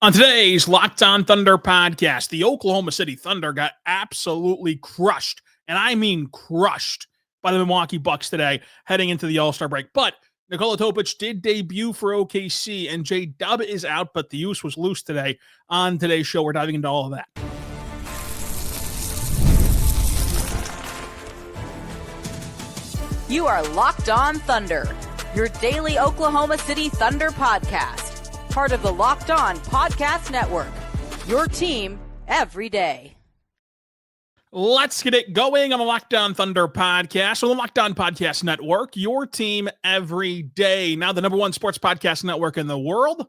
On today's Locked On Thunder podcast, the Oklahoma City Thunder got absolutely crushed, and I mean crushed, by the Milwaukee Bucks today, heading into the All-Star break. But Nikola Topic did debut for OKC, and J-Dub is out, but the use was loose today. On today's show, we're diving into all of that. You are Locked On Thunder, your daily Oklahoma City Thunder podcast. Part of the Locked On Podcast Network, your team every day. Let's get it going on the Locked On Thunder podcast, on the Locked On Podcast Network, your team every day. Now the number one sports podcast network in the world,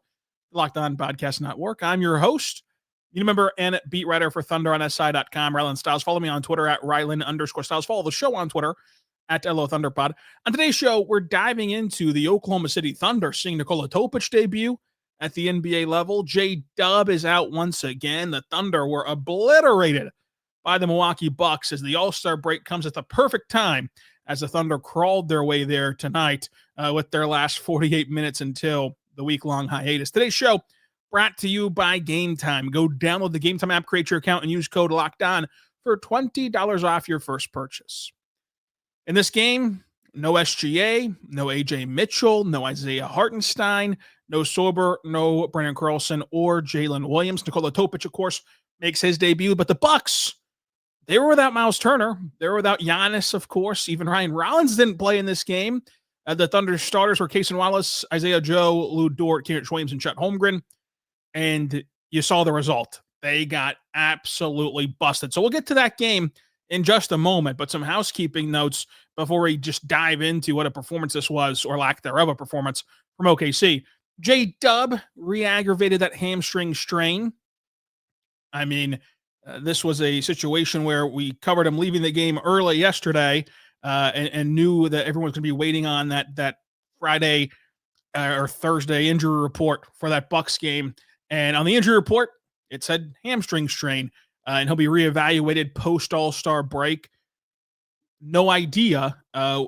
Locked On Podcast Network. I'm your host, you remember, and beat writer for Thunder on SI.com, Rylan Stiles. Follow me on Twitter at Rylan_Stiles. Follow the show on Twitter at LO Thunderpod. On today's show, we're diving into the Oklahoma City Thunder, seeing Nikola Topic debut at the NBA level. J-Dub is out once again. The Thunder were obliterated by the Milwaukee Bucks as the All-Star break comes at the perfect time as the Thunder crawled their way there tonight with their last 48 minutes until the week-long hiatus. Today's show brought to you by Game Time. Go download the Game Time app, create your account, and use code LOCKEDON for $20 off your first purchase. In this game, no SGA, no AJ Mitchell, no Isaiah Hartenstein, no Sorber, no Brandon Carlson, or Jalen Williams. Nikola Topic, of course, makes his debut, but the Bucks, they were without Miles Turner. They were without Giannis, of course. Even Ryan Rollins didn't play in this game. The Thunder starters were Cason Wallace, Isaiah Joe, Lu Dort, Jalen Williams, and Chet Holmgren. And you saw the result. They got absolutely busted. So we'll get to that game in just a moment, but some housekeeping notes before we just dive into what a performance this was, or lack thereof a performance from OKC. J-Dub re-aggravated that hamstring strain. I mean, this was a situation where we covered him leaving the game early yesterday and knew that everyone's going to be waiting on that Friday or Thursday injury report for that Bucks game. And on the injury report, it said hamstring strain, and he'll be reevaluated post All-Star break. No idea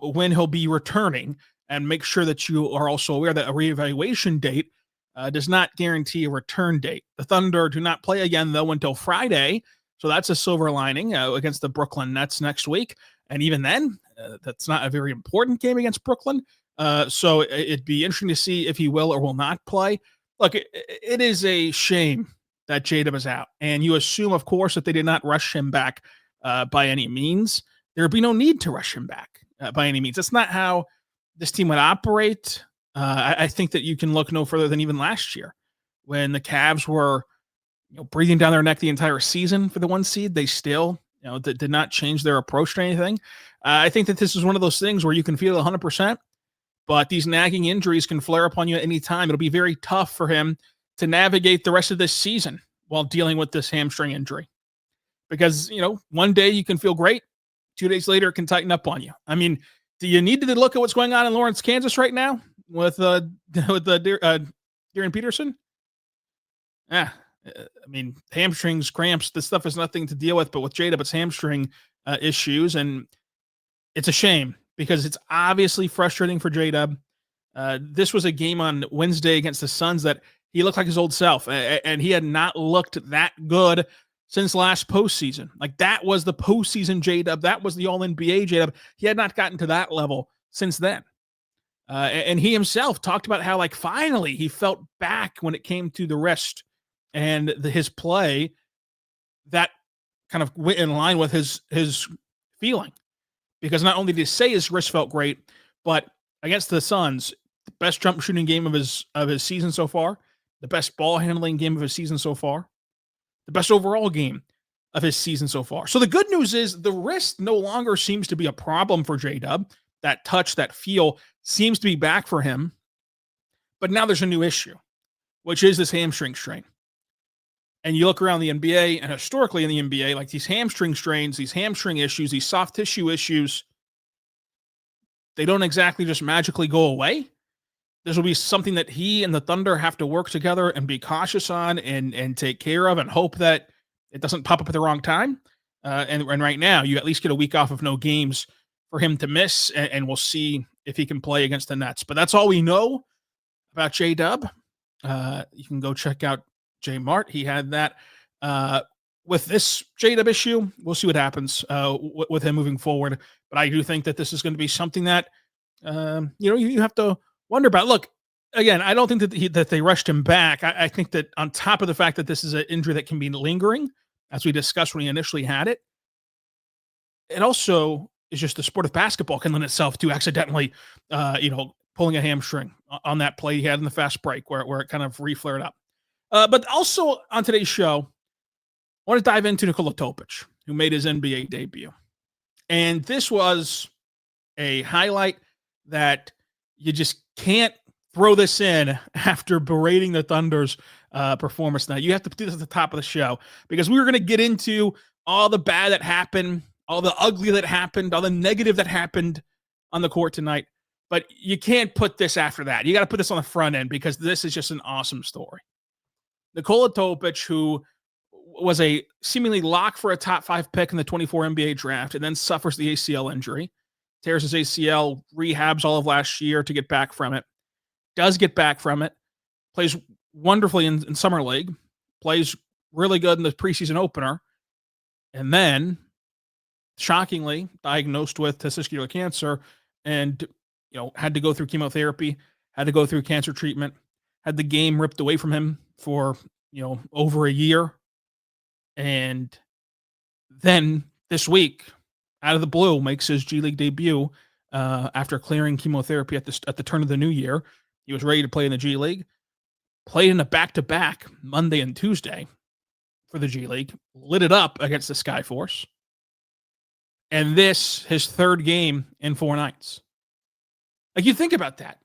when he'll be returning, and make sure that you are also aware that a reevaluation date does not guarantee a return date. The Thunder do not play again, though, until Friday, so that's a silver lining against the Brooklyn Nets next week. And even then, that's not a very important game against Brooklyn, so it'd be interesting to see if he will or will not play. Look, it is a shame that J-Dub is out, and you assume, of course, that they did not rush him back by any means. There would be no need to rush him back by any means. That's not how this team would operate. I think that you can look no further than even last year when the Cavs were breathing down their neck the entire season for the one seed. They still did not change their approach to anything. I think that this is one of those things where you can feel 100%, but these nagging injuries can flare upon you at any time. It'll be very tough for him to navigate the rest of this season while dealing with this hamstring injury. Because, one day you can feel great. 2 days later, it can tighten up on you. I mean, do you need to look at what's going on in Lawrence, Kansas right now with Darren Peterson? I mean, hamstrings, cramps, this stuff is nothing to deal with, but with J-Dub, it's hamstring issues, and it's a shame because it's obviously frustrating for J-Dub. This was a game on Wednesday against the Suns that he looked like his old self, and he had not looked that good since last postseason. Like, that was the postseason J-Dub. That was the All-NBA J-Dub. He had not gotten to that level since then. And he himself talked about how, finally he felt back when it came to the wrist and his play that kind of went in line with his feeling. Because not only did he say his wrist felt great, but against the Suns, the best jump shooting game of his season so far, the best ball handling game of his season so far, the best overall game of his season so far. So the good news is the wrist no longer seems to be a problem for J-Dub. That touch, that feel seems to be back for him. But now there's a new issue, which is this hamstring strain. And you look around the NBA, and historically in the NBA, these hamstring strains, these hamstring issues, these soft tissue issues, they don't exactly just magically go away. This will be something that he and the Thunder have to work together and be cautious on and take care of and hope that it doesn't pop up at the wrong time. And right now, you at least get a week off of no games for him to miss, and we'll see if he can play against the Nets. But that's all we know about J-Dub. You can go check out Mart. He had that with this J-Dub issue. We'll see what happens with him moving forward. But I do think that this is going to be something that, you have to wonder about. Look, again, I don't think that they rushed him back. I think that on top of the fact that this is an injury that can be lingering, as we discussed when he initially had it, it also is just the sport of basketball can lend itself to accidentally, pulling a hamstring on that play he had in the fast break where it kind of re-flared up. But also on today's show, I want to dive into Nikola Topic, who made his NBA debut. And this was a highlight that you just can't throw this in after berating the Thunder's performance. Now, you have to put this at the top of the show because we were going to get into all the bad that happened, all the ugly that happened, all the negative that happened on the court tonight. But you can't put this after that. You got to put this on the front end because this is just an awesome story. Nikola Topic, who was a seemingly lock for a top 5 pick in the 24 NBA draft and then suffers the ACL injury, tears his ACL, rehabs all of last year to get back from it, does get back from it, plays wonderfully in Summer League, plays really good in the preseason opener, and then shockingly diagnosed with testicular cancer and had to go through chemotherapy, had to go through cancer treatment, had the game ripped away from him for over a year. And then this week, out of the blue, makes his G League debut after clearing chemotherapy at the turn of the new year. He was ready to play in the G League, played in a back-to-back Monday and Tuesday for the G League, lit it up against the Skyforce. And this, his third game in 4 nights. Like, you think about that.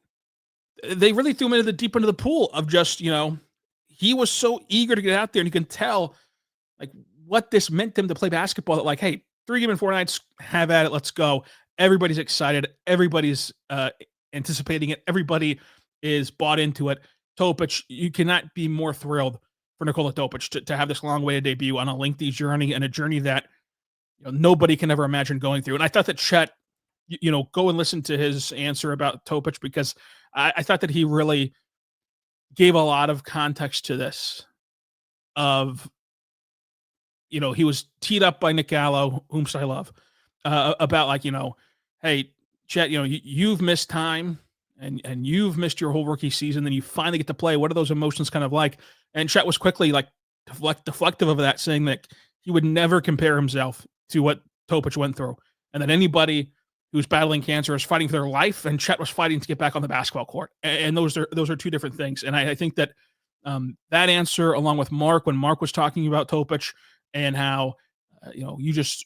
They really threw him into the deep end of the pool of just, he was so eager to get out there, and you can tell, like, what this meant to him to play basketball, that, like, hey, 3 games in 4 nights, have at it, let's go. Everybody's excited. Everybody's anticipating it. Everybody is bought into it. Topic, you cannot be more thrilled for Nikola Topic to have this long-awaited debut on a lengthy journey, and a journey that nobody can ever imagine going through. And I thought that Chet, go and listen to his answer about Topic, because I thought that he really gave a lot of context to this of, he was teed up by Nick Gallo, whom I love, about like, hey, Chet, you've missed time and you've missed your whole rookie season. Then you finally get to play. What are those emotions kind of like? And Chet was quickly like deflective of that, saying that he would never compare himself to what Topic went through. And that anybody who's battling cancer is fighting for their life, and Chet was fighting to get back on the basketball court. And those are two different things. And I think that that answer, along with Mark, when Mark was talking about Topic and how, you just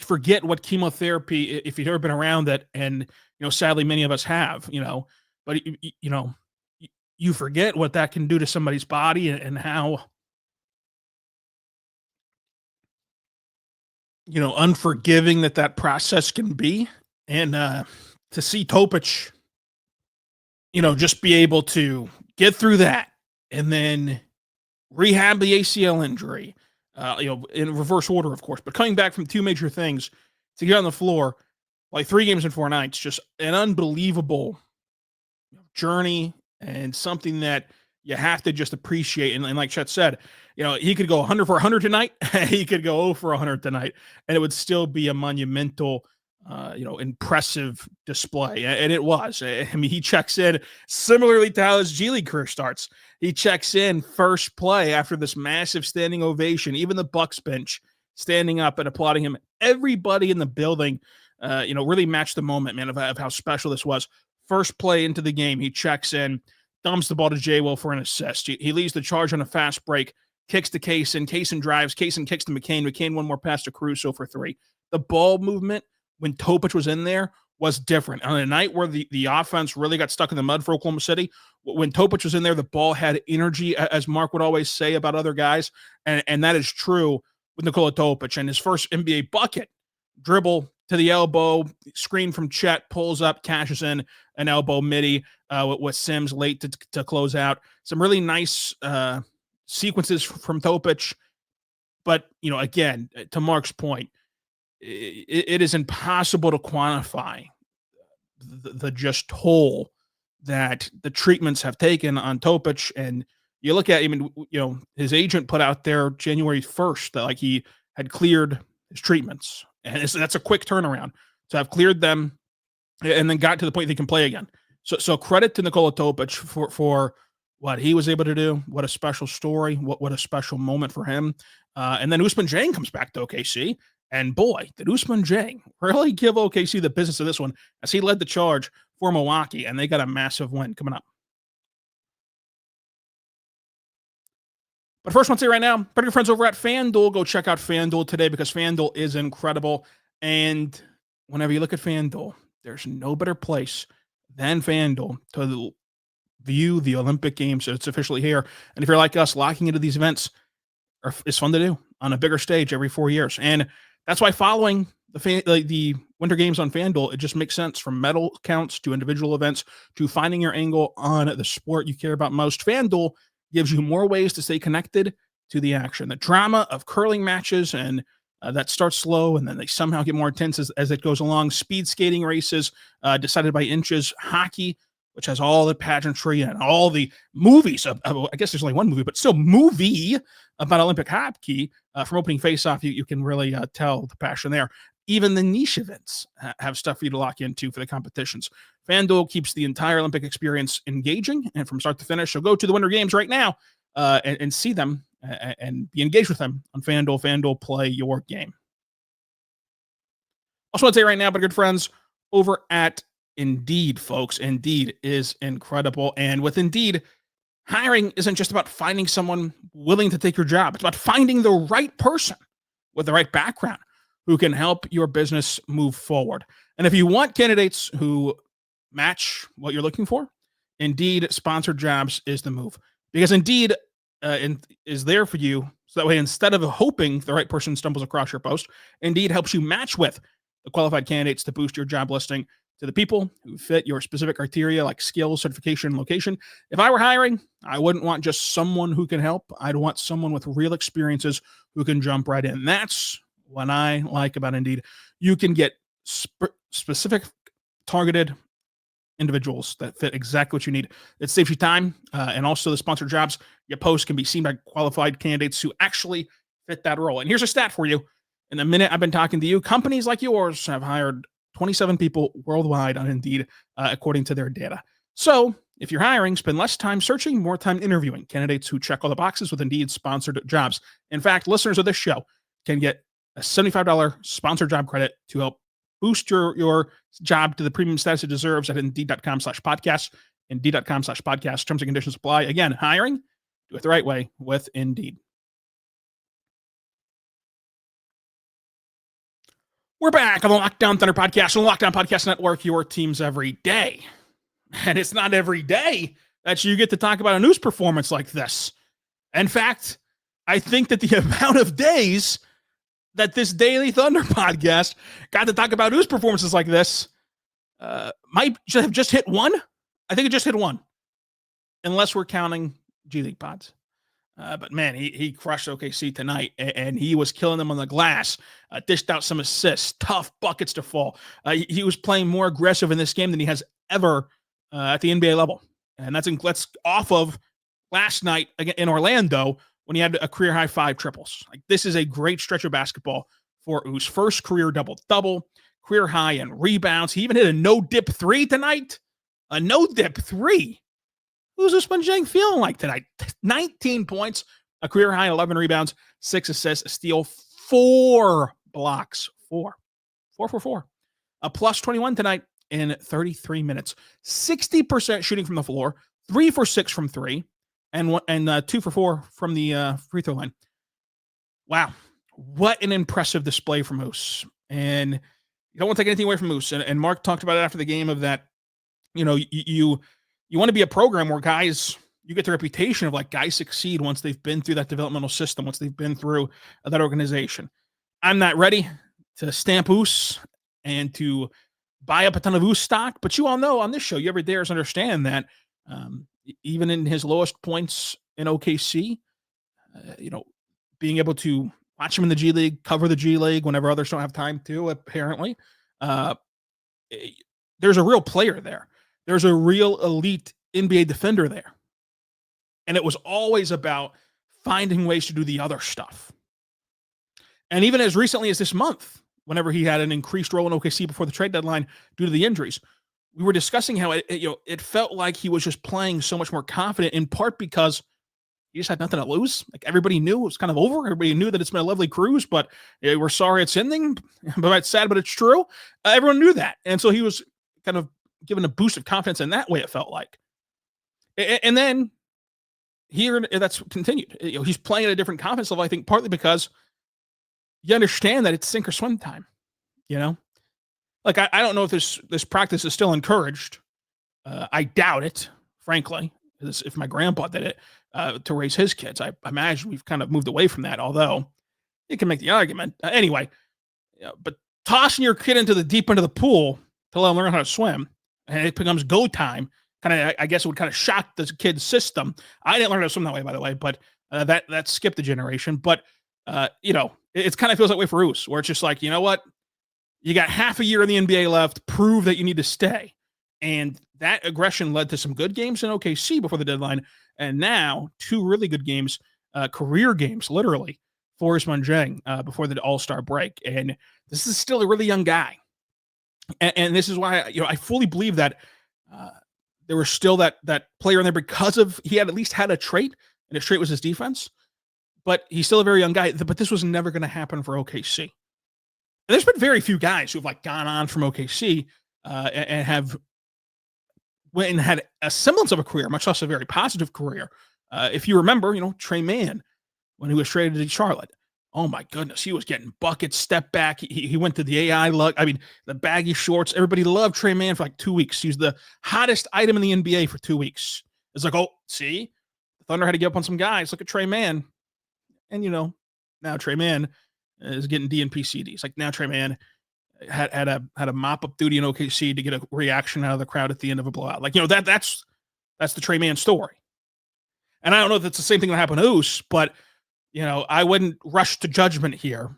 forget what chemotherapy, if you've ever been around it, and, sadly many of us have, but you forget what that can do to somebody's body, and how, unforgiving that process can be. And to see Topic, just be able to get through that and then rehab the ACL injury, in reverse order, of course, but coming back from 2 major things to get on the floor, like 3 games in 4 nights, just an unbelievable journey, and something that you have to just appreciate. And like Chet said, he could go 100 for 100 tonight. He could go 0 for 100 tonight, and it would still be a monumental, impressive display. And it was. I mean, he checks in similarly to how his G League career starts. He checks in first play after this massive standing ovation, even the Bucks bench standing up and applauding him. Everybody in the building, really matched the moment, man, of how special this was. First play into the game, he checks in, dumps the ball to J-Will for an assist. He leads the charge on a fast break, kicks to Kaysen drives, Kaysen kicks to McCain, one more pass to Caruso for 3. The ball movement when Topic was in there was different. On a night where the offense really got stuck in the mud for Oklahoma City, when Topic was in there, the ball had energy, as Mark would always say about other guys, and that is true with Nikola Topic. And his first NBA bucket, dribble to the elbow, screen from Chet, pulls up, cashes in an elbow midi with Sims late to close out. Some really nice sequences from Topic. But, again, to Mark's point, it is impossible to quantify the just toll that the treatments have taken on Topic. And You look at, I mean, his agent put out there January 1st that like he had cleared his treatments, and that's a quick turnaround to have cleared them and then got to the point they can play again. So credit to Nikola Topic for what he was able to do. What a special story. What a special moment for him. And then Usman Dieng comes back to OKC. And boy, did Ousmane Dieng really give OKC the business of this one as he led the charge for Milwaukee, and they got a massive win coming up. But first, I want to say right now, better your friends over at FanDuel. Go check out FanDuel today because FanDuel is incredible. And whenever you look at FanDuel, there's no better place than FanDuel to view the Olympic Games. It's officially here. And if you're like us, locking into these events is fun to do on a bigger stage every 4 years. And that's why following the Winter Games on FanDuel, it just makes sense, from medal counts to individual events to finding your angle on the sport you care about most. FanDuel gives you more ways to stay connected to the action. The drama of curling matches, and that starts slow, and then they somehow get more intense as it goes along. Speed skating races decided by inches. Hockey, which has all the pageantry and all the movies. I guess there's only one movie, but still movie about Olympic hockey. From opening face-off, you can really tell the passion there. Even the niche events have stuff for you to lock into for the competitions. FanDuel keeps the entire Olympic experience engaging and from start to finish. So go to the Winter Games right now and see them and be engaged with them on FanDuel. FanDuel, play your game. Also want to say right now, but good friends over at Indeed, folks. Indeed is incredible. And with Indeed, hiring isn't just about finding someone willing to take your job. It's about finding the right person with the right background who can help your business move forward. And if you want candidates who match what you're looking for, Indeed sponsored jobs is the move, because Indeed is there for you. So that way, instead of hoping the right person stumbles across your post, Indeed helps you match with the qualified candidates to boost your job listing to the people who fit your specific criteria like skills, certification, location. If I were hiring, I wouldn't want just someone who can help. I'd want someone with real experiences who can jump right in. That's what I like about Indeed. You can get specific, targeted individuals that fit exactly what you need. It saves you time, and also the sponsored jobs you post can be seen by qualified candidates who actually fit that role. And here's a stat for you. In the minute I've been talking to you, companies like yours have hired 27 people worldwide on Indeed, according to their data. So if you're hiring, spend less time searching, more time interviewing candidates who check all the boxes with Indeed sponsored jobs. In fact, listeners of this show can get a $75 sponsored job credit to help boost your job to the premium status it deserves at Indeed.com/podcast. Indeed.com/podcast. Terms and conditions apply. Again, hiring, do it the right way with Indeed. We're back on the Lockdown Thunder podcast on the Lockdown Podcast Network, your teams every day. And it's not every day that you get to talk about a news performance like this. In fact, I think that the amount of days that this Daily Thunder podcast got to talk about news performances like this might have just hit one. I think it just hit one, unless we're counting G League pods. But man, he crushed OKC tonight, and he was killing them on the glass. Dished out some assists, tough buckets to fall. He was playing more aggressive in this game than he has ever at the NBA level, and that's off of last night in Orlando when he had a career high 5 triples. Like, this is a great stretch of basketball for Us. First career double-double, career high in rebounds. He even hit a no-dip 3 tonight. A no-dip 3. Who's Usman Dieng feeling like tonight? 19 points, a career high, 11 rebounds, 6 assists, a steal, 4 blocks. 4. A plus 21 tonight in 33 minutes. 60% shooting from the floor, 3 for 6 from 3, and 2 for 4 from the free throw line. Wow. What an impressive display from Us. And you don't want to take anything away from Us. And Mark talked about it after the game of that, you want to be a program where guys, you get the reputation of like guys succeed once they've been through that developmental system, once they've been through that organization. I'm not ready to stamp Us and to buy up a ton of Us stock, but you all know on this show, you every dares understand that even in his lowest points in OKC, being able to watch him in the G League, cover the G League whenever others don't have time to, apparently, there's a real player there. There's a real elite NBA defender there. And it was always about finding ways to do the other stuff. And even as recently as this month, whenever he had an increased role in OKC before the trade deadline due to the injuries, we were discussing how it felt like he was just playing so much more confident, in part because he just had nothing to lose. Like, everybody knew it was kind of over. Everybody knew that it's been a lovely cruise, but we're sorry it's ending. But it's sad, but it's true. Everyone knew that. And so he was kind of given a boost of confidence in that way, it felt like. And then here, that's continued. He's playing at a different confidence level, I think, partly because you understand that it's sink or swim time, Like, I don't know if this practice is still encouraged. I doubt it, frankly. If my grandpa did it to raise his kids, I imagine we've kind of moved away from that, although you can make the argument. Anyway, but tossing your kid into the deep end of the pool to let them learn how to swim, and it becomes go time, I guess it would kind of shock the kid's system. I didn't learn how to swim that way, by the way, but that skipped a generation. But, it kind of feels that way for Us, where it's just like, you know what? You got half a year in the NBA left. Prove that you need to stay. And that aggression led to some good games in OKC before the deadline. And now 2 really good games, career games, literally, for Usman Dieng before the All-Star break. And this is still a really young guy. And this is why, I fully believe that there was still that player in there because he had at least had a trait, and his trait was his defense. But he's still a very young guy. But this was never going to happen for OKC. And there's been very few guys who've gone on from OKC and have went and had a semblance of a career, much less a very positive career. If you remember, Trey Mann, when he was traded to Charlotte, oh my goodness, he was getting buckets, step back. He went to the AI look. I mean, the baggy shorts. Everybody loved Trey Mann for 2 weeks. He was the hottest item in the NBA for 2 weeks. It's like, oh, see, the Thunder had to give up on some guys. Look at Trey Mann. And, now Trey Mann is getting DNP CDs. Like, now Trey Mann had a mop-up duty in OKC to get a reaction out of the crowd at the end of a blowout. Like, that's the Trey Mann story. And I don't know if it's the same thing that happened to Us, but, I wouldn't rush to judgment here.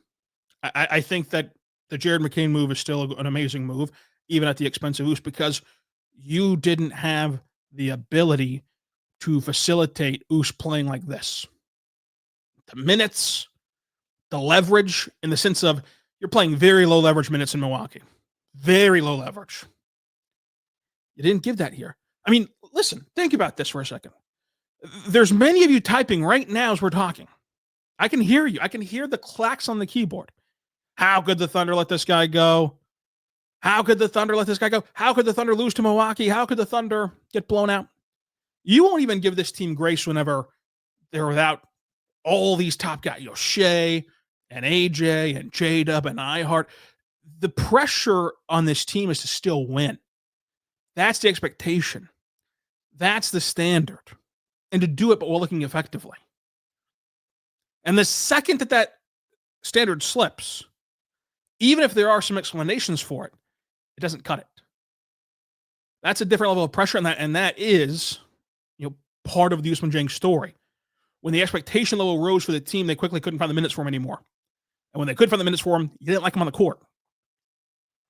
I think that the Jared McCain move is still an amazing move, even at the expense of Us, because you didn't have the ability to facilitate Us playing like this. The minutes, the leverage, in the sense of you're playing very low leverage minutes in Milwaukee. Very low leverage. You didn't give that here. I mean, listen, think about this for a second. There's many of you typing right now as we're talking. I can hear you. I can hear the clacks on the keyboard. How could the Thunder let this guy go? How could the Thunder let this guy go? How could the Thunder lose to Milwaukee? How could the Thunder get blown out? You won't even give this team grace whenever they're without all these top guys, Shea and AJ and J-Dub and iHeart. The pressure on this team is to still win. That's the expectation. That's the standard. And to do it, but while looking effectively. And the second that standard slips, even if there are some explanations for it, it doesn't cut it. That's a different level of pressure, and that is, part of the Usman Dieng story. When the expectation level rose for the team, they quickly couldn't find the minutes for him anymore. And when they could find the minutes for him, you didn't like him on the court.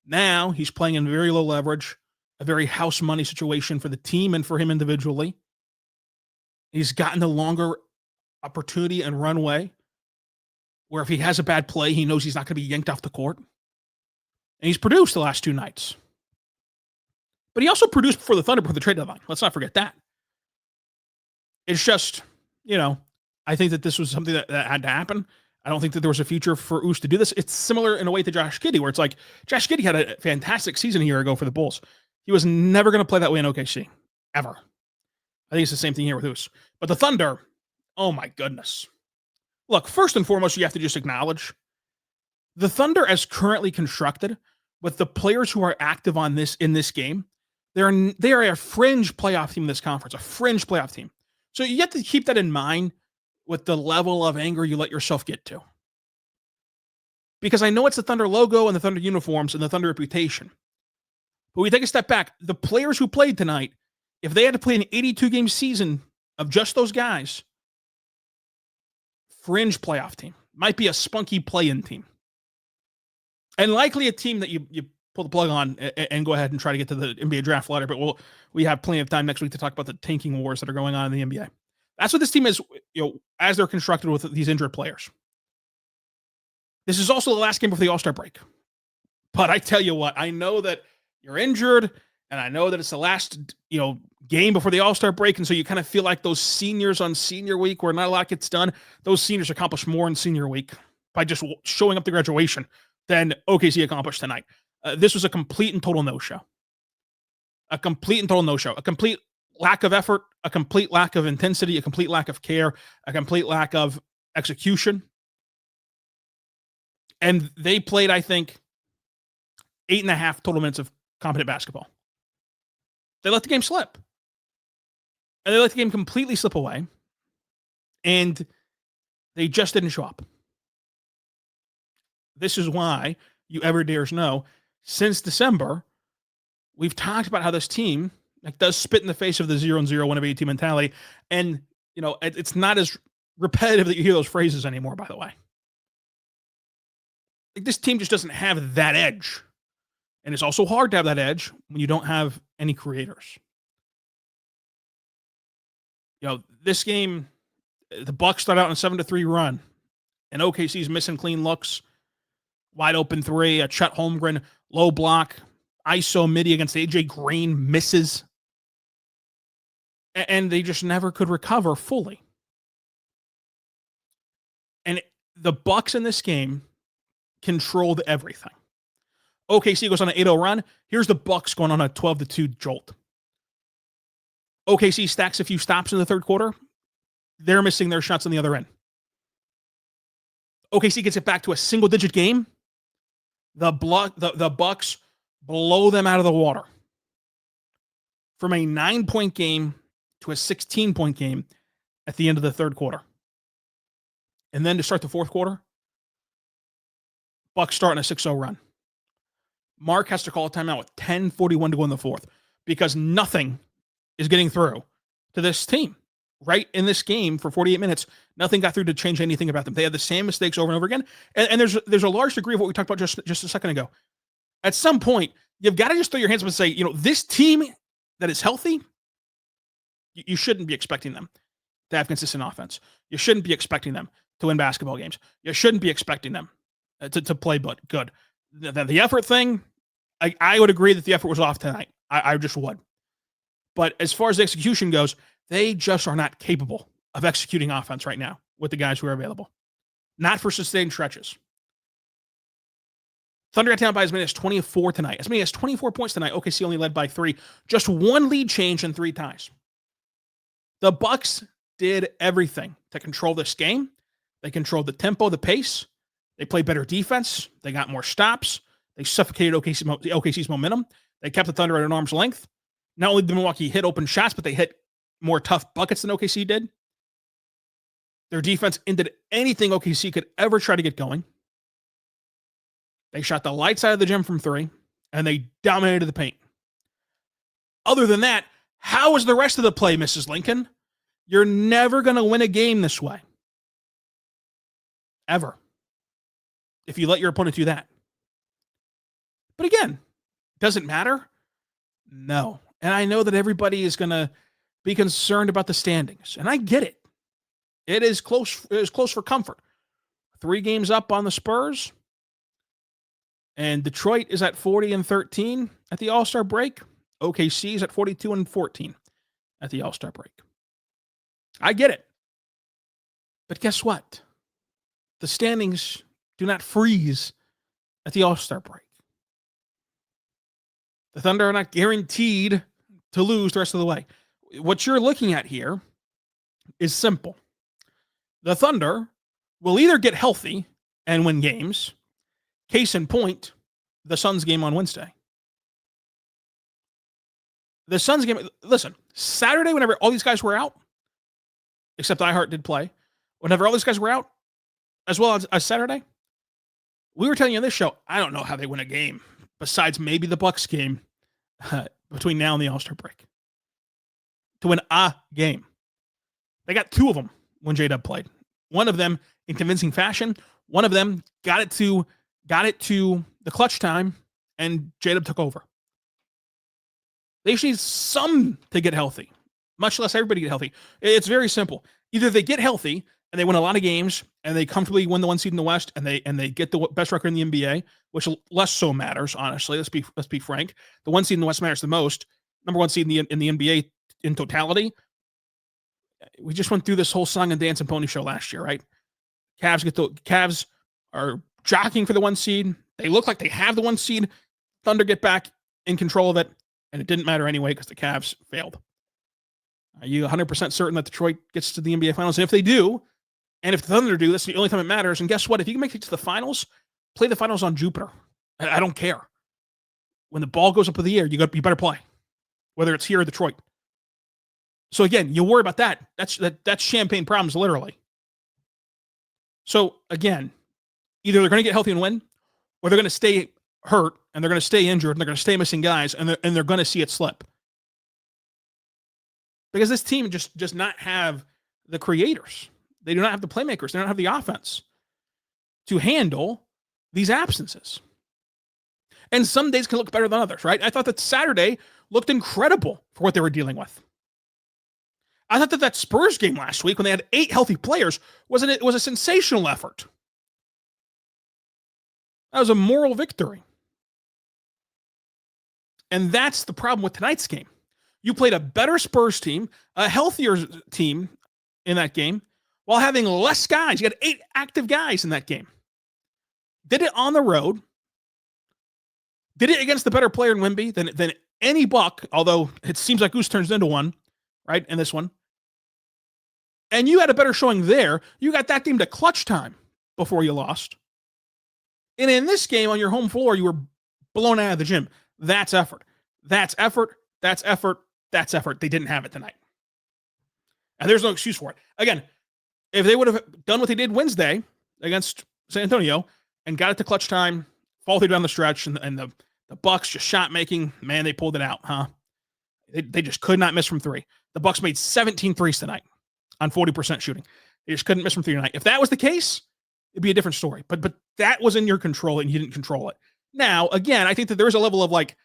Now he's playing in very low leverage, a very house money situation for the team and for him individually. He's gotten the longer opportunity and runway where if he has a bad play, he knows he's not going to be yanked off the court. And he's produced the last 2 nights. But he also produced before the Thunder, before the trade deadline. Let's not forget that. It's just, I think that this was something that had to happen. I don't think that there was a future for Us to do this. It's similar in a way to Josh Giddey, where it's like Josh Giddey had a fantastic season a year ago for the Bulls. He was never going to play that way in OKC, ever. I think it's the same thing here with Us. But the Thunder, oh my goodness. Look, first and foremost, you have to just acknowledge the Thunder as currently constructed with the players who are active in this game. They are a fringe playoff team in this conference, a fringe playoff team. So you have to keep that in mind with the level of anger you let yourself get to. Because I know it's the Thunder logo and the Thunder uniforms and the Thunder reputation. But we take a step back. The players who played tonight, if they had to play an 82-game season of just those guys, fringe playoff team. Might be a spunky play-in team. And likely a team that you pull the plug on and go ahead and try to get to the NBA draft ladder. But we have plenty of time next week to talk about the tanking wars that are going on in the NBA. That's what this team is, as they're constructed with these injured players. This is also the last game before the All-Star break. But I tell you what, I know that you're injured, and I know that it's the last, game before the All-Star break, and so you kind of feel like those seniors on senior week where not a lot gets done, those seniors accomplish more in senior week by just showing up to graduation than OKC accomplished tonight. This was a complete and total no-show. A complete and total no-show. A complete lack of effort, a complete lack of intensity, a complete lack of care, a complete lack of execution. And they played, I think, 8.5 total minutes of competent basketball. They let the game slip. And they let the game completely slip away. And they just didn't show up. This is why you ever dares know, since December, we've talked about how this team does spit in the face of the 0-0 win of 18 mentality. And, it's not as repetitive that you hear those phrases anymore, by the way. This team just doesn't have that edge. And it's also hard to have that edge when you don't have any creators. This game, the Bucks start out in a 7-3 run. And OKC's missing clean looks. Wide open three, a Chet Holmgren low block. ISO midi against AJ Green misses. And they just never could recover fully. And the Bucks in this game controlled everything. OKC goes on an 8-0 run. Here's the Bucks going on a 12-2 jolt. OKC stacks a few stops in the third quarter. They're missing their shots on the other end. OKC gets it back to a single-digit game. The Bucks blow them out of the water. From a 9-point game to a 16-point game at the end of the third quarter. And then to start the fourth quarter, Bucks starting a 6-0 run. Mark has to call a timeout with 10:41 to go in the fourth because nothing is getting through to this team. Right in this game for 48 minutes, nothing got through to change anything about them. They had the same mistakes over and over again. And there's a large degree of what we talked about just a second ago. At some point, you've got to just throw your hands up and say, this team that is healthy, you shouldn't be expecting them to have consistent offense. You shouldn't be expecting them to win basketball games. You shouldn't be expecting them to play good. The effort thing, I would agree that the effort was off tonight. I just would. But as far as the execution goes, they just are not capable of executing offense right now with the guys who are available. Not for sustained stretches. Thunder got down by as many as 24 tonight. As many as 24 points tonight. OKC only led by 3. Just 1 lead change and 3 ties. The Bucks did everything to control this game. They controlled the tempo, the pace. They played better defense. They got more stops. They suffocated OKC's momentum. They kept the Thunder at an arm's length. Not only did Milwaukee hit open shots, but they hit more tough buckets than OKC did. Their defense ended anything OKC could ever try to get going. They shot the lights out of the gym from 3, and they dominated the paint. Other than that, how was the rest of the play, Mrs. Lincoln? You're never going to win a game this way. Ever. If you let your opponent do that. But again, does it matter? No. And I know that everybody is going to be concerned about the standings. And I get it. It is close. It is close for comfort. 3 games up on the Spurs. And Detroit is at 40-13 at the All-Star break. OKC is at 42-14 at the All-Star break. I get it. But guess what? The standings do not freeze at the All-Star break. The Thunder are not guaranteed to lose the rest of the way. What you're looking at here is simple. The Thunder will either get healthy and win games. Case in point, the Suns game on Wednesday. The Suns game, listen, Saturday, whenever all these guys were out, except iHeart did play, whenever all these guys were out, as well as Saturday, we were telling you on this show, I don't know how they win a game, besides maybe the Bucks game between now and the All-Star break. To win a game. They got 2 of them when J-Dub played. One of them in convincing fashion. One of them got it to the clutch time, and J-Dub took over. They just need some to get healthy. much less everybody get healthy. It's very simple. Either they get healthy and they win a lot of games and they comfortably win the 1 seed in the West and they get the best record in the NBA, which less so matters, honestly. Let's be frank. The 1 seed in the West matters the most. Number 1 seed in the NBA in totality. We just went through this whole song and dance and pony show last year, right? Cavs are jockeying for the 1 seed. They look like they have the 1 seed. Thunder get back in control of it, and it didn't matter anyway because the Cavs failed. Are you 100% certain that Detroit gets to the NBA Finals? And if they do, and if the Thunder do, that's the only time it matters. And guess what? If you can make it to the finals, play the finals on Jupiter. I don't care. When the ball goes up in the air, you better play, whether it's here or Detroit. So again, you worry about that. That's champagne problems, literally. So again, either they're going to get healthy and win, or they're going to stay hurt and they're going to stay injured and they're going to stay missing guys and they're going to see it slip. Because this team just does not have the creators. They do not have the playmakers. They don't have the offense to handle these absences. And some days can look better than others, right? I thought that Saturday looked incredible for what they were dealing with. I thought that Spurs game last week when they had 8 healthy players was a sensational effort. That was a moral victory. And that's the problem with tonight's game. You played a better Spurs team, a healthier team in that game, while having less guys. You had 8 active guys in that game. Did it on the road. Did it against the better player in Wemby than any Buck, although it seems like Goose turns into one, right, in this one. And you had a better showing there. You got that team to clutch time before you lost. And in this game on your home floor, you were blown out of the gym. That's effort. That's effort. That's effort. That's effort. They didn't have it tonight. And there's no excuse for it. Again, if they would have done what they did Wednesday against San Antonio and got it to clutch time, faltered down the stretch, and the Bucks just shot making, man, they pulled it out, huh? They just could not miss from 3. The Bucks made 17 threes tonight on 40% shooting. They just couldn't miss from 3 tonight. If that was the case, it'd be a different story. But that was in your control and you didn't control it. Now, again, I think that there's a level of like,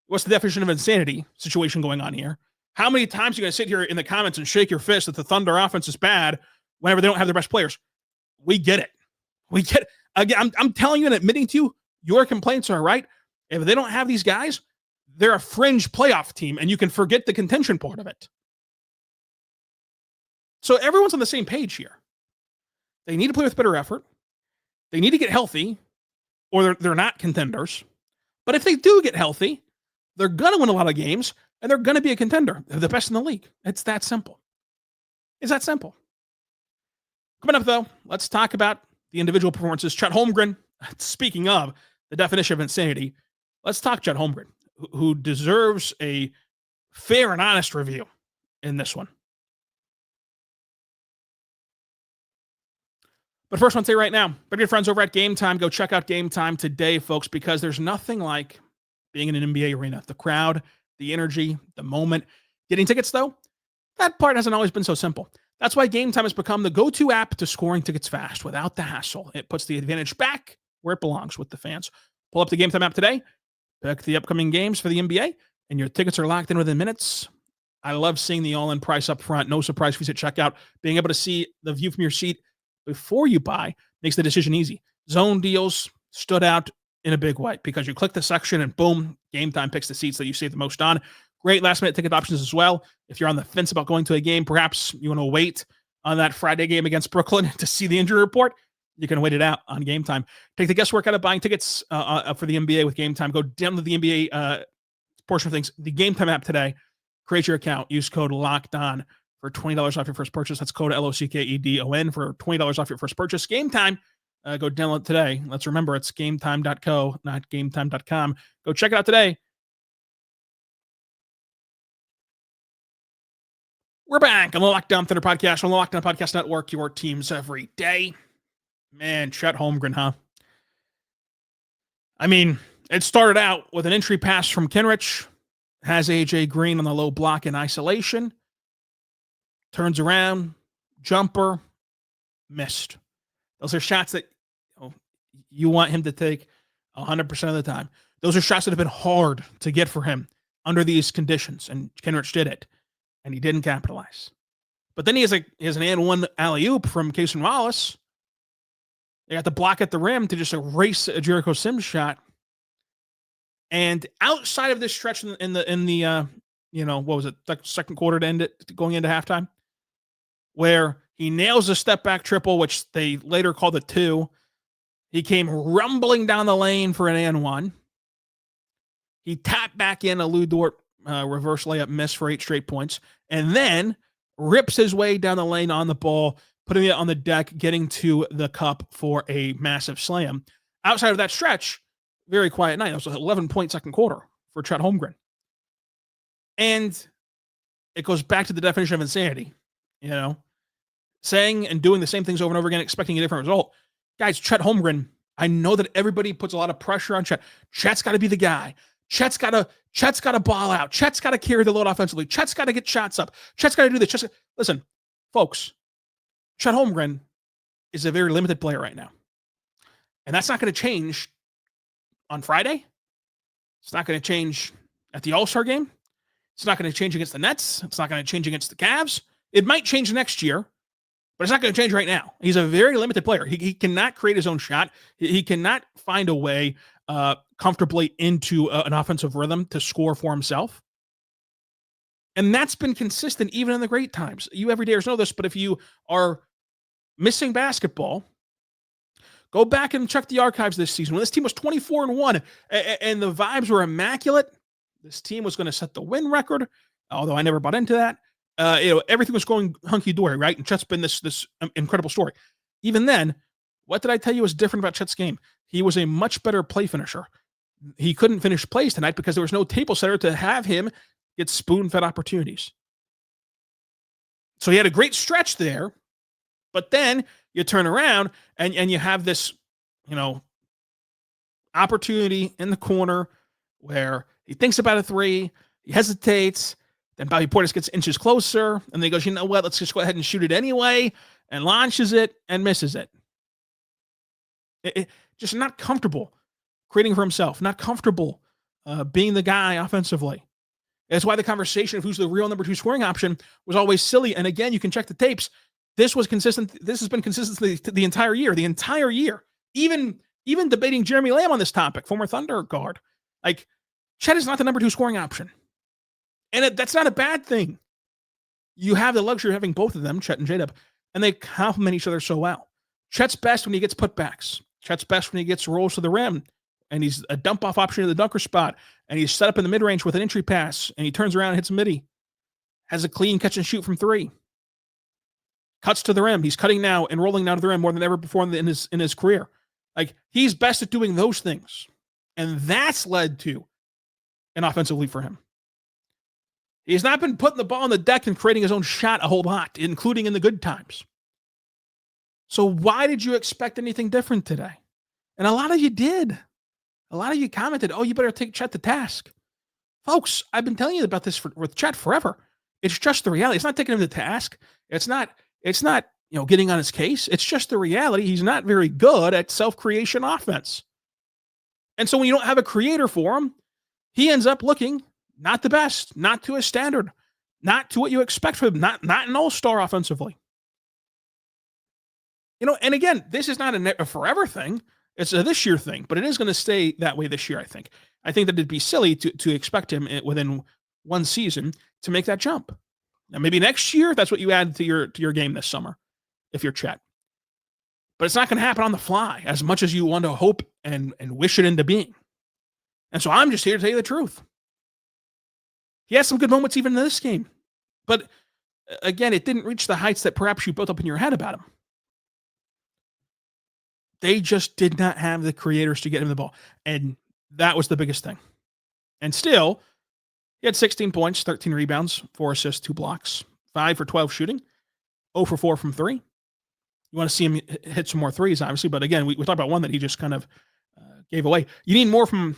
what's the definition of insanity situation going on here? How many times are you going to sit here in the comments and shake your fist that the Thunder offense is bad whenever they don't have their best players? We get it. We get it. Again, I'm telling you and admitting to you, your complaints are right. If they don't have these guys, they're a fringe playoff team, and you can forget the contention part of it. So everyone's on the same page here. They need to play with better effort. They need to get healthy, or they're not contenders. But if they do get healthy, they're going to win a lot of games, and they're going to be a contender. They're the best in the league. It's that simple. It's that simple. Coming up, though, let's talk about the individual performances. Chet Holmgren, speaking of the definition of insanity, let's talk Chet Holmgren, who deserves a fair and honest review in this one. But first, I want to say right now, my good friends over at Game Time, go check out Game Time today, folks, because there's nothing like being in an NBA arena. The crowd, the energy, the moment. Getting tickets, though, that part hasn't always been so simple. That's why Game Time has become the go-to app to scoring tickets fast without the hassle. It puts the advantage back where it belongs with the fans. Pull up the Game Time app today, pick the upcoming games for the NBA, and your tickets are locked in within minutes. I love seeing the all-in price up front. No surprise fees at checkout. Being able to see the view from your seat before you buy makes the decision easy. Zone deals stood out in a big way because you click the section and boom, Game Time picks the seats that you save the most on. Great last-minute ticket options as well. If you're on the fence about going to a game, perhaps you want to wait on that Friday game against Brooklyn to see the injury report, you can wait it out on Game Time. Take the guesswork out of buying tickets for the NBA with Game Time. Go down to the NBA portion of things, the Game Time app today. Create your account. Use code LOCKEDON for $20 off your first purchase. That's code LOCKEDON for $20 off your first purchase. Game Time. Go download today. Let's remember it's gametime.co, not gametime.com. Go check it out today. We're back on the Lockdown Thunder podcast on the Lockdown Podcast Network, your teams every day. Man, Chet Holmgren, huh? I mean, it started out with an entry pass from Kenrich, has AJ Green on the low block in isolation, turns around, jumper, missed. Those are shots that you want him to take 100% of the time. Those are shots that have been hard to get for him under these conditions, and Kenrich did it. and he didn't capitalize. But then he has an and one alley-oop from Cason Wallace. They got the block at the rim to just erase a Jericho Sims shot. And outside of this stretch in the what was it, second quarter to end it, going into halftime, where he nails a step back triple, which they later called a 2. He came rumbling down the lane for an and one. He tapped back in a Lu Dort reverse layup miss for 8 straight points, and then rips his way down the lane on the ball, putting it on the deck, getting to the cup for a massive slam. Outside of that stretch, very quiet night. It was an 11-point second quarter for Chet Holmgren. And it goes back to the definition of insanity, saying and doing the same things over and over again, expecting a different result. Guys, Chet Holmgren, I know that everybody puts a lot of pressure on Chet. Chet's got to be the guy. Chet's got to ball out. Chet's got to carry the load offensively. Chet's got to get shots up. Chet's got to do this. Listen, folks, Chet Holmgren is a very limited player right now. And that's not going to change on Friday. It's not going to change at the All-Star game. It's not going to change against the Nets. It's not going to change against the Cavs. It might change next year, but it's not going to change right now. He's a very limited player. He cannot create his own shot. He cannot find a way comfortably into an offensive rhythm to score for himself. And that's been consistent even in the great times. You everydayers know this, but if you are missing basketball, go back and check the archives this season. When this team was 24-1 and the vibes were immaculate, this team was going to set the win record, although I never bought into that. Everything was going hunky-dory, right? And Chet's been this incredible story. Even then, what did I tell you was different about Chet's game? He was a much better play finisher. He couldn't finish plays tonight because there was no table setter to have him get spoon-fed opportunities. So he had a great stretch there, but then you turn around and you have this, opportunity in the corner where he thinks about a 3, he hesitates, then Bobby Portis gets inches closer, and then he goes, you know what, let's just go ahead and shoot it anyway, and launches it and misses it. Just not comfortable creating for himself, not comfortable being the guy offensively. That's why the conversation of who's the real number 2 scoring option was always silly. And again, you can check the tapes. This was consistent. This has been consistent the entire year. The entire year. Even debating Jeremy Lamb on this topic, former Thunder guard. Like, Chet is not the number 2 scoring option. And that's not a bad thing. You have the luxury of having both of them, Chet and J-Dub, and they complement each other so well. Chet's best when he gets putbacks. Chet's best when he gets rolls to the rim, and he's a dump-off option in the dunker spot, and he's set up in the mid-range with an entry pass, and he turns around and hits midi. Has a clean catch and shoot from 3. Cuts to the rim. He's cutting now and rolling now to the rim more than ever before in his career. Like, he's best at doing those things. And that's led to an offensive lead for him. He's not been putting the ball on the deck and creating his own shot a whole lot, including in the good times. So why did you expect anything different today? And a lot of you did. A lot of you commented, oh, you better take Chet to task. Folks, I've been telling you about this with Chet forever. It's just the reality. It's not taking him to task. It's not getting on his case. It's just the reality. He's not very good at self-creation offense. And so when you don't have a creator for him, he ends up looking not the best, not to his standard, not to what you expect from him, not an all-star offensively. And again, this is not a forever thing. It's a this year thing, but it is going to stay that way this year, I think. I think that it'd be silly to expect him within one season to make that jump. Now, maybe next year, that's what you add to your game this summer, if you're Chet. But it's not going to happen on the fly as much as you want to hope and wish it into being. And so I'm just here to tell you the truth. He has some good moments even in this game. But again, it didn't reach the heights that perhaps you built up in your head about him. They just did not have the creators to get him the ball. And that was the biggest thing. And still, he had 16 points, 13 rebounds, 4 assists, 2 blocks, 5 for 12 shooting, 0 for 4 from 3. You want to see him hit some more threes, obviously. But again, we talked about one that he just kind of gave away. You need more from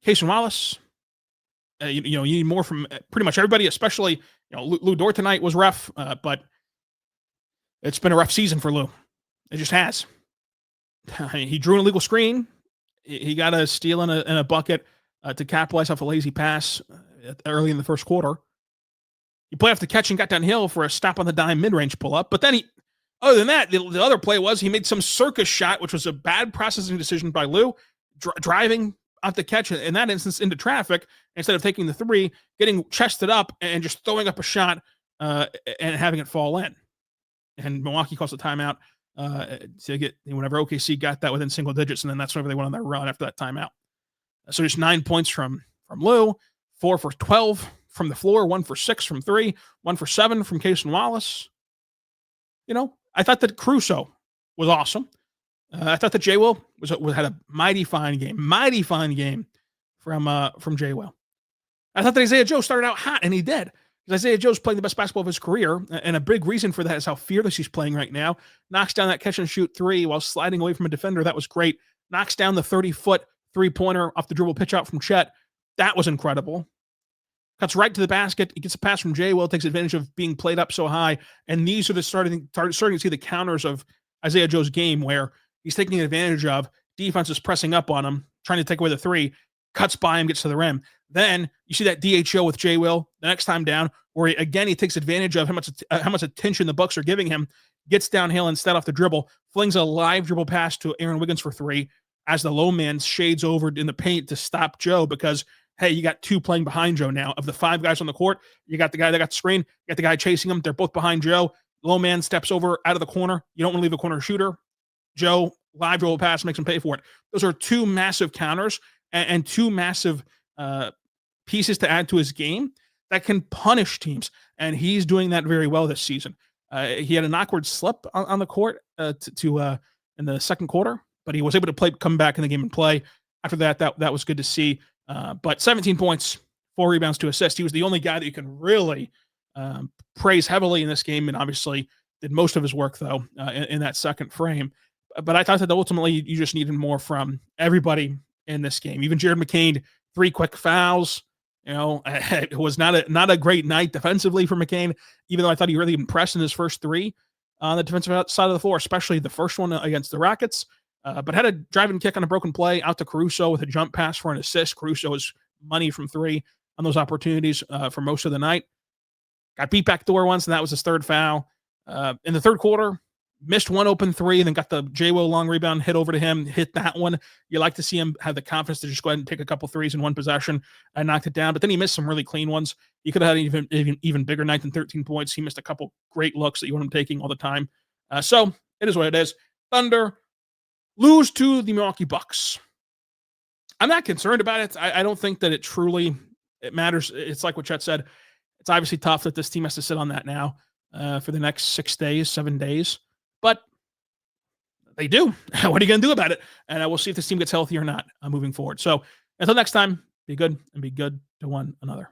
Cason Wallace. You need more from pretty much everybody, especially, Lu Dort tonight was rough, but it's been a rough season for Lu. It just has. He drew an illegal screen. He got a steal and a bucket to capitalize off a lazy pass early in the first quarter. He played off the catch and got downhill for a stop on the dime mid-range pull-up. But then other than that, the other play was he made some circus shot, which was a bad processing decision by Lu, driving off the catch in that instance into traffic instead of taking the three, getting chested up and just throwing up a shot and having it fall in. And Milwaukee calls the timeout to get whenever OKC got that within single digits, and then that's whenever they went on their run after that timeout. So just 9 points from Lu, 4 for 12 from the floor, 1 for 6 from 3, 1 for 7 from Case and Wallace. I thought that Caruso was awesome. I thought that J. Will had a mighty fine game from J. Will. I thought that Isaiah Joe started out hot, and he did. Because Isaiah Joe's playing the best basketball of his career, and a big reason for that is how fearless he's playing right now. Knocks down that catch-and-shoot three while sliding away from a defender. That was great. Knocks down the 30-foot three-pointer off the dribble pitch out from Chet. That was incredible. Cuts right to the basket. He gets a pass from J. Will, takes advantage of being played up so high. And these are starting to see the counters of Isaiah Joe's game where he's taking advantage of defense is pressing up on him, trying to take away the three, cuts by him, gets to the rim. Then you see that DHO with J. Will the next time down, where he takes advantage of how much attention the Bucks are giving him, gets downhill instead off the dribble, flings a live dribble pass to Aaron Wiggins for three as the low man shades over in the paint to stop Joe because, hey, you got two playing behind Joe now. Of the 5 guys on the court, you got the guy that got the screen, you got the guy chasing him. They're both behind Joe. Low man steps over out of the corner. You don't want to leave a corner shooter. Joe, live dribble pass, makes him pay for it. Those are 2 massive counters and 2 massive pieces to add to his game that can punish teams. And he's doing that very well this season. He had an awkward slip on the court in the second quarter, but he was able to come back in the game and play. After that was good to see. But 17 points, 4 rebounds, 2 assists. He was the only guy that you can really praise heavily in this game, and obviously did most of his work, though, in that second frame. But I thought that ultimately you just needed more from everybody in this game. Even Jared McCain, 3 quick fouls. It was not a great night defensively for McCain, even though I thought he really impressed in his first 3 on the defensive side of the floor, especially the first one against the Rockets. But had a driving kick on a broken play out to Caruso with a jump pass for an assist. Caruso was money from 3 on those opportunities for most of the night. Got beat back door once, and that was his 3rd foul. In the third quarter, missed one open 3, and then got the J. Will long rebound hit over to him, hit that one. You like to see him have the confidence to just go ahead and take a couple threes in one possession and knocked it down. But then he missed some really clean ones. He could have had an even bigger night than 13 points. He missed a couple great looks that you want him taking all the time. So it is what it is. Thunder lose to the Milwaukee Bucks. I'm not concerned about it. I don't think that it matters. It's like what Chet said. It's obviously tough that this team has to sit on that now for the next 6 days, 7 days. But they do. What are you going to do about it? And we'll see if this team gets healthy or not moving forward. So until next time, be good and be good to one another.